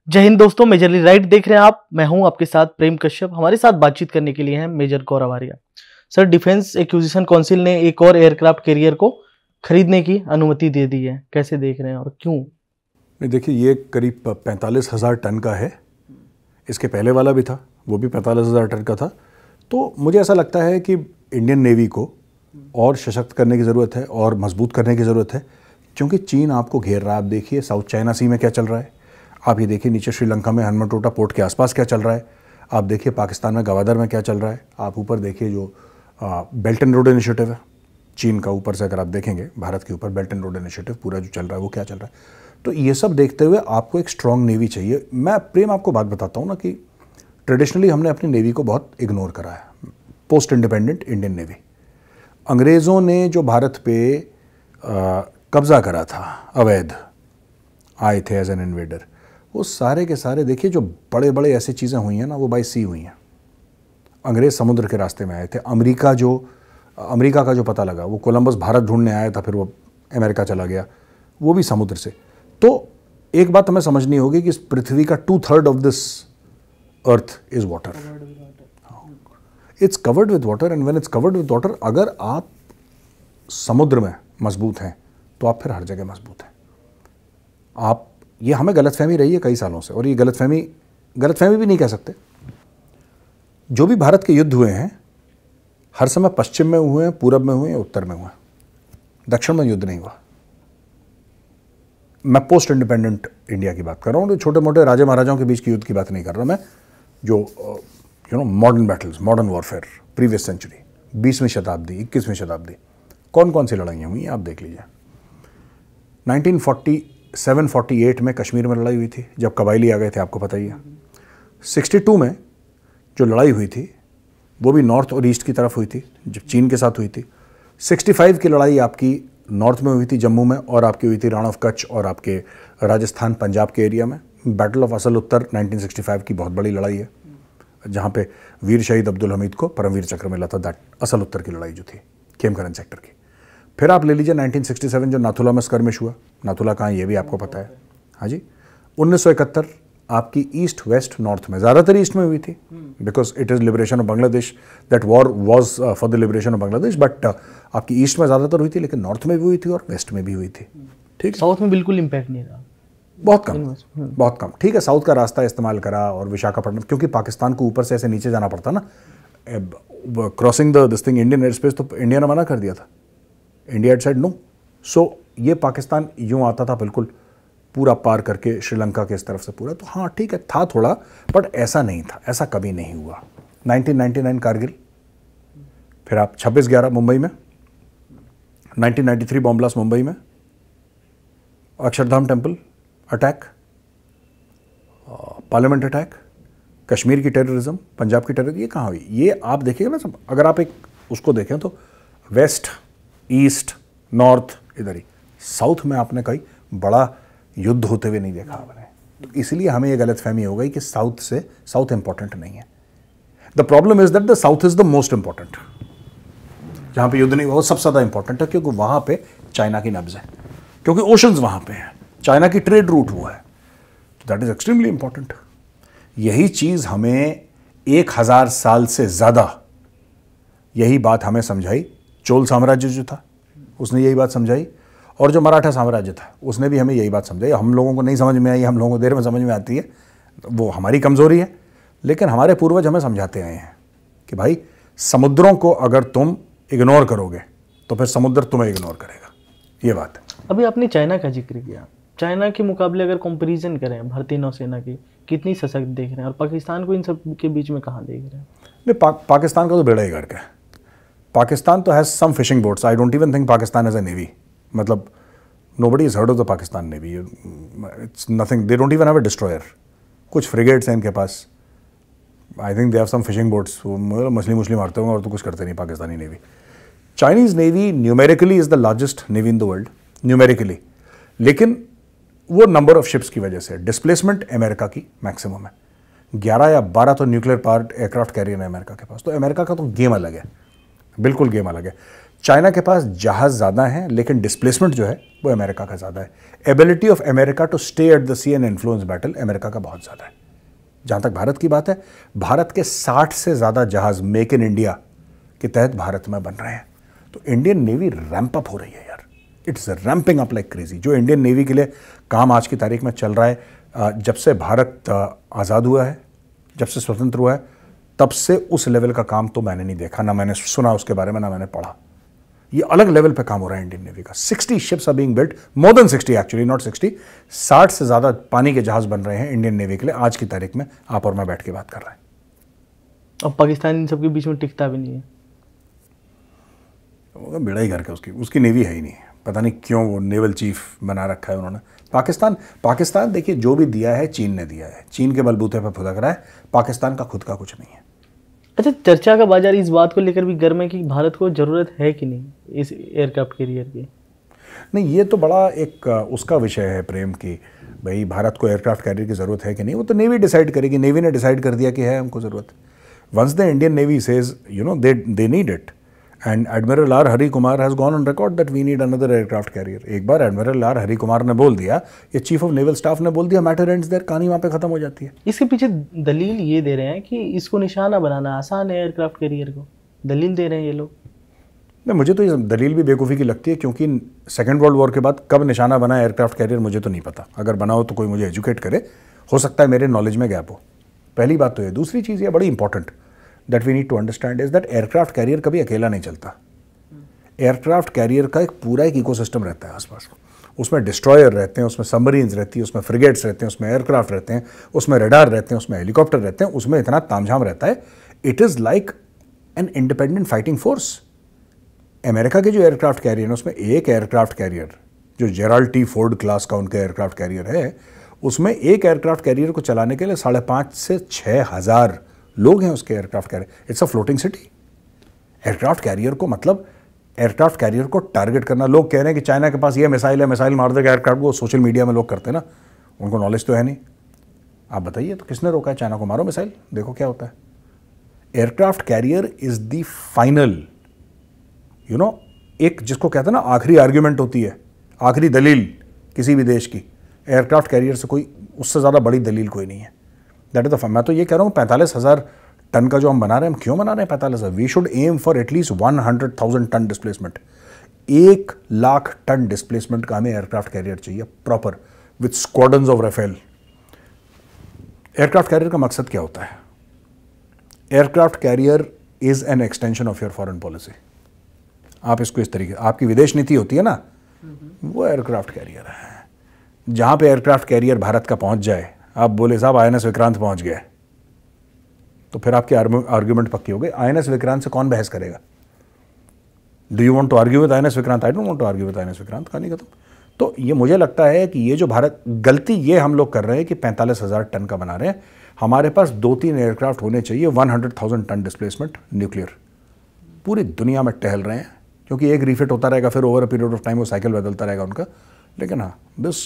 जय हिंद दोस्तों, majorly right देख रहे हैं आप। मैं हूं आपके साथ प्रेम कश्यप। हमारे साथ बातचीत करने के लिए हैं major Gaurav Arya. Sir, defence acquisition council ने एक और एयरक्राफ्ट कैरियर को खरीदने की अनुमति दे दी है, कैसे देख रहे हैं और क्यों? नहीं, देखिए, ये करीब 45,000 टन का है। इसके पहले वाला भी था, वो भी 45,000 टन का था। तो मुझे ऐसा लगता है कि इंडियन नेवी को और सशक्त करने की ज़रूरत है और मजबूत करने की ज़रूरत है, क्योंकि चीन आपको घेर रहा है। आप देखिए साउथ चाइना सी में क्या चल रहा है, आप ये देखिए नीचे श्रीलंका में हनुमानटोटा पोर्ट के आसपास क्या चल रहा है, आप देखिए पाकिस्तान में गवादर में क्या चल रहा है, आप ऊपर देखिए जो बेल्ट एंड रोड इनिशिएटिव है चीन का, ऊपर से अगर आप देखेंगे भारत के ऊपर बेल्ट एंड रोड इनिशिएटिव पूरा जो चल रहा है वो क्या चल रहा है। तो ये सब देखते हुए आपको एक स्ट्रांग नेवी चाहिए। मैं प्रेम आपको बात बताता हूँ ना कि ट्रेडिशनली हमने अपनी नेवी को बहुत इग्नोर करा है। पोस्ट इंडिपेंडेंट इंडियन नेवी, अंग्रेज़ों ने जो भारत पे कब्ज़ा करा था, अवैध आए थे एज एन इन्वेडर, वो सारे के सारे देखिए जो बड़े बड़े ऐसी चीज़ें हुई हैं ना, वो बाय सी हुई हैं। अंग्रेज़ समुद्र के रास्ते में आए थे। अमेरिका का जो पता लगा, वो कोलंबस भारत ढूंढने आया था, फिर वो अमेरिका चला गया, वो भी समुद्र से। तो एक बात हमें समझनी होगी कि इस पृथ्वी का 2/3 of this earth is water. It's covered with water, and when it's covered with water, अगर आप समुद्र में मजबूत हैं तो आप फिर हर जगह मजबूत हैं। आप ये हमें गलतफहमी रही है कई सालों से, और ये गलतफहमी भी नहीं कह सकते। जो भी भारत के युद्ध हुए हैं हर समय पश्चिम में हुए हैं, पूरब में हुए हैं, उत्तर में हुए हैं, दक्षिण में युद्ध नहीं हुआ। मैं पोस्ट इंडिपेंडेंट इंडिया की बात कर रहा हूँ, छोटे मोटे राजे महाराजाओं के बीच की युद्ध की बात नहीं कर रहा मैं। जो modern battles, modern warfare, previous century, 20वीं शताब्दी, 21वीं शताब्दी, कौन कौन सी लड़ाइयाँ हुई आप देख लीजिए। 1947-48 में कश्मीर में लड़ाई हुई थी, जब कबायली आ गए थे, आपको पता ही है। 62 में जो लड़ाई हुई थी वो भी नॉर्थ और ईस्ट की तरफ हुई थी, जब चीन के साथ हुई थी। 65 की लड़ाई आपकी नॉर्थ में हुई थी, जम्मू में, और आपकी हुई थी रण ऑफ कच्छ और आपके राजस्थान पंजाब के एरिया में। बैटल ऑफ असल उत्तर 1965 की बहुत बड़ी लड़ाई है, जहाँ पे वीर शहीद अब्दुल हमीद को परमवीर चक्र मिला था। दैट असल उत्तर की लड़ाई जो थी खेमकरन सेक्टर की। फिर आप ले लीजिए 1967 जो नाथुला में स्कर्मिश हुआ। नाथुला कहाँ, ये भी आपको पता है। हाँ जी। 1971 आपकी ईस्ट वेस्ट नॉर्थ में, ज़्यादातर ईस्ट में हुई थी, because it is liberation of Bangladesh. That war was for the liberation of Bangladesh, but आपकी ईस्ट में ज़्यादातर हुई थी, लेकिन नॉर्थ में भी हुई थी और वेस्ट में भी हुई थी। ठीक, साउथ में बिल्कुल इम्पैक्ट नहीं रहा, बहुत कम। ठीक है, साउथ का रास्ता इस्तेमाल करा और विशाखापट्टनम, क्योंकि पाकिस्तान को ऊपर से ऐसे नीचे जाना पड़ता ना, crossing this thing Indian air space, तो इंडिया ने मना कर दिया था। India had said no. So ये पाकिस्तान यूँ आता था बिल्कुल पूरा पार करके श्रीलंका के इस तरफ से पूरा। तो हाँ ठीक है, था थोड़ा, बट ऐसा नहीं था, ऐसा कभी नहीं हुआ। 1999 कारगिल, फिर आप 26/11 मुंबई में, 1993 बॉम्ब ब्लास्ट मुंबई में, Akshardham temple attack, parliament attack, Kashmir की टेररिज्म, पंजाब की टेररिज्म, ये कहाँ हुई? ये आप देखिएगा ना सब, अगर आप एक उसको देखें तो वेस्ट, ईस्ट, नॉर्थ, इधर ही। साउथ में आपने कहीं बड़ा युद्ध होते हुए नहीं देखा आपने। तो इसलिए हमें ये गलतफहमी हो गई कि साउथ इंपॉर्टेंट नहीं है। The problem is that the south is the most important. जहाँ पे युद्ध नहीं हुआ वो सबसे ज़्यादा इंपॉर्टेंट है, क्योंकि वहाँ पे चाइना की नब्ज है, क्योंकि ओशंस वहाँ पे हैं, चाइना की ट्रेड रूट हुआ है। तो दैट इज एक्सट्रीमली इंपॉर्टेंट। यही चीज़ हमें 1000 साल से ज़्यादा यही बात हमें समझाई चोल साम्राज्य जो था, उसने यही बात समझाई, और जो मराठा साम्राज्य था उसने भी हमें यही बात समझाई। हम लोगों को नहीं समझ में आई, हम लोगों को देर में समझ में आती है, वो हमारी कमज़ोरी है। लेकिन हमारे पूर्वज हमें समझाते आए हैं कि भाई समुद्रों को अगर तुम इग्नोर करोगे तो फिर समुद्र तुम्हें इग्नोर करेगा। ये बात है। अभी आपने चाइना का जिक्र किया, चाइना के मुकाबले अगर कंपैरिजन करें भारतीय नौसेना की, कितनी सशक्त देख रहे हैं, और पाकिस्तान को इन सब के बीच में कहाँ देख रहे हैं? नहीं, पाकिस्तान का तो बेड़ा ही गर्क है। पाकिस्तान तो has some fishing boats. I don't even think Pakistan as a navy, मतलब nobody has heard of the Pakistan Navy. It's nothing. They don't even have a destroyer. कुछ फ्रिगेट्स हैं इनके पास। I think they have some fishing boats. वो मछली मारते होंगे और तो कुछ करते नहीं Pakistani navy. Chinese navy numerically is the largest navy in the world, numerically. लेकिन वो नंबर ऑफ शिप्स की वजह से डिस्प्लेसमेंट अमेरिका की मैक्सिमम है। 11 या 12 तो न्यूक्लियर पावर्ड एयरक्राफ्ट कैरियर है अमेरिका के पास। तो अमेरिका का तो गेम अलग है, बिल्कुल गेम अलग है। चाइना के पास जहाज ज़्यादा हैं, लेकिन डिस्प्लेसमेंट जो है वो अमेरिका का ज़्यादा है। Ability of America to stay at the sea and influence battle America का बहुत ज़्यादा है। जहाँ तक भारत की बात है, भारत के 60 से ज़्यादा जहाज मेक इन इंडिया के तहत भारत में बन रहे हैं। तो इंडियन नेवी रैंप अप हो रही है यार, it's ramping up like crazy. जो इंडियन नेवी के लिए काम आज की तारीख में चल रहा है, जब से भारत आज़ाद हुआ है, जब से स्वतंत्र हुआ है, तब से उस लेवल का काम तो मैंने नहीं देखा, ना मैंने सुना उसके बारे में, ना मैंने पढ़ा। ये अलग लेवल पे काम हो रहा है इंडियन नेवी का। 60 ships are being built, more than 60 actually, not 60, 60 से ज़्यादा पानी के जहाज बन रहे हैं इंडियन नेवी के लिए आज की तारीख में। आप और मैं बैठ के बात कर रहे हैं। अब पाकिस्तान इन सबके बीच में टिकता भी नहीं है, तो बेड़ा ही करके उसकी नेवी है ही नहीं। पता नहीं क्यों वो नेवल चीफ बना रखा है उन्होंने। पाकिस्तान देखिए, जो भी दिया है चीन ने दिया है, चीन के बलबूते पर फुदक रहा है, पाकिस्तान का खुद का कुछ नहीं है। अच्छा, चर्चा का बाजार इस बात को लेकर भी गर्म है कि भारत को ज़रूरत है कि नहीं इस एयरक्राफ्ट कैरियर की। नहीं, ये तो बड़ा एक उसका विषय है प्रेम की, भाई भारत को एयरक्राफ्ट कैरियर की ज़रूरत है कि नहीं, वो तो नेवी डिसाइड करेगी। नेवी ने डिसाइड कर दिया कि है हमको ज़रूरत। Once the Indian navy says they need it, and admiral R Hari Kumar has gone on record that we need another aircraft carrier. एक बार एडमिरल आर हरी कुमार ने बोल दिया, ये चीफ ऑफ नेवल स्टाफ ने बोल दिया, मैटर एंड्स देयर, कहानी वहाँ पे खत्म हो जाती है। इसके पीछे दलील ये दे रहे हैं कि इसको निशाना बनाना आसान है, एयरक्राफ्ट कैरियर को दलील दे रहे हैं ये लोग। नहीं, मुझे तो ये दलील भी बेवकूफ़ी की लगती है, क्योंकि सेकेंड वर्ल्ड वॉर के बाद कब निशाना बना एयरक्राफ्ट कैरियर मुझे तो नहीं पता। अगर बना हो तो कोई मुझे एजुकेट करे, हो सकता है मेरे नॉलेज में गैप हो। पहली बात तो ये। दूसरी चीज़ ये बड़ी important that we need to understand is that aircraft carrier कभी अकेला नहीं चलता। एयरक्राफ्ट कैरियर का एक पूरा एक इकोसिस्टम रहता है आसपास। उसमें डिस्ट्रॉयर रहते हैं, उसमें सबमरीन्स रहती है, उसमें फ्रिगेट्स रहते हैं, उसमें एयरक्राफ्ट रहते हैं, उसमें रडार रहते हैं, उसमें हेलीकॉप्टर रहते हैं, उसमें इतना तामझाम रहता है। It is like an independent fighting force. America के जो एयरक्राफ्ट कैरियर है, उसमें एक एयरक्राफ्ट कैरियर जो जेराल्ड टी फोर्ड क्लास का उनका एयरक्राफ्ट कैरियर है, उसमें एक एयरक्राफ्ट कैरियर को चलाने के लिए 5,500 से 6,000 लोग हैं उसके aircraft carrier. It's a floating city. Aircraft carrier को मतलब एयरक्राफ्ट कैरियर को टारगेट करना। लोग कह रहे हैं कि चाइना के पास ये मिसाइल है, मिसाइल मार देगा एयरक्राफ्ट को। सोशल मीडिया में लोग करते हैं ना, उनको नॉलेज तो है नहीं। आप बताइए तो किसने रोका है चाइना को? मारो मिसाइल, देखो क्या होता है। Aircraft carrier is the final एक जिसको कहते हैं ना आखिरी आर्ग्यूमेंट होती है, आखिरी दलील किसी भी देश की। एयरक्राफ्ट कैरियर से कोई उससे ज़्यादा बड़ी दलील कोई नहीं है। That is the. मैं तो ये कह रहा हूँ 45,000 टन का जो हम बना रहे हैं, हम क्यों बना रहे हैं 45,000? We should aim for at least 100,000 tonne displacement. 1 lakh tonne displacement का हमें एयरक्राफ्ट कैरियर चाहिए proper, with squadrons of Rafale. Aircraft carrier का मकसद क्या होता है? Aircraft carrier is an extension of your foreign policy. आप इसको इस तरीके, आपकी विदेश नीति होती है ना, वो एयरक्राफ्ट कैरियर है। जहां पे एयरक्राफ्ट कैरियर भारत का पहुंच जाए, आप बोले साहब INS विक्रांत पहुंच गए, तो फिर आपकी आर्ग्यूमेंट पक्की हो गई। INS विक्रांत से कौन बहस करेगा? Do you want to argue with INS Vikrant? I don't want to argue with INS Vikrant. कहानी खत्म। तो ये मुझे लगता है कि ये जो भारत गलती ये हम लोग कर रहे हैं कि 45,000 टन का बना रहे हैं। हमारे पास 2-3 एयरक्राफ्ट होने चाहिए, 100,000 टन डिस्प्लेसमेंट न्यूक्लियर। पूरी दुनिया में टहल रहे हैं, क्योंकि एक रिफिट होता रहेगा, फिर over a period of time वो साइकिल बदलता रहेगा उनका। लेकिन हाँ, this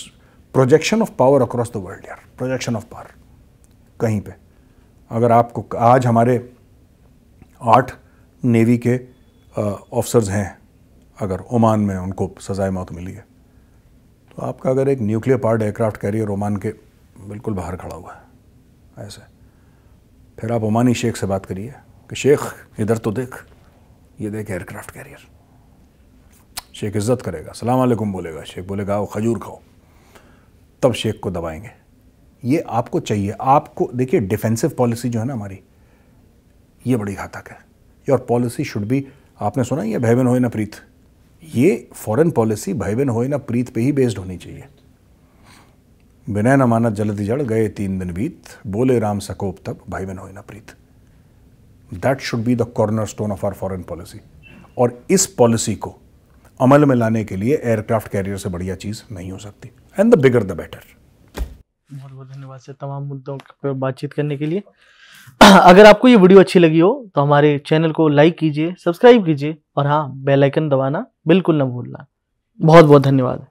projection of power across the world यार, प्रोजेक्शन ऑफ पावर कहीं पे। अगर आपको आज हमारे 8 नेवी के ऑफिसर्स हैं, अगर ओमान में उनको सजाए मौत मिली है, तो आपका अगर एक nuclear powered aircraft carrier Oman के बिल्कुल बाहर खड़ा हुआ है ऐसे, फिर आप ओमानी शेख से बात करिए कि शेख इधर तो देख, ये देख एयरक्राफ्ट कैरियर। शेख इज्जत करेगा, सलाम अलैकुम बोलेगा, शेख बोलेगा आओ खजूर खाओ, तब शेख को दबाएंगे। ये आपको चाहिए। आपको देखिए, डिफेंसिव पॉलिसी जो है ना हमारी, ये बड़ी घातक है। योर पॉलिसी शुड बी, आपने सुना ये भय बिन होए ना प्रीत, ये फॉरेन पॉलिसी भय बिन होए ना प्रीत पे ही बेस्ड होनी चाहिए। बिना न मानत जलती जड़ गए 3 दिन बीत, बोले राम सकोप तब भय बिन होए ना प्रीत। That should be the cornerstone of our foreign policy. और इस पॉलिसी को अमल में लाने के लिए एयरक्राफ्ट कैरियर से बढ़िया चीज़ नहीं हो सकती। And the bigger the better. बहुत बहुत धन्यवाद सर तमाम मुद्दों पर बातचीत करने के लिए। अगर आपको ये वीडियो अच्छी लगी हो तो हमारे चैनल को लाइक कीजिए, सब्सक्राइब कीजिए और हाँ, बेल आइकन दबाना बिल्कुल ना भूलना। बहुत बहुत धन्यवाद।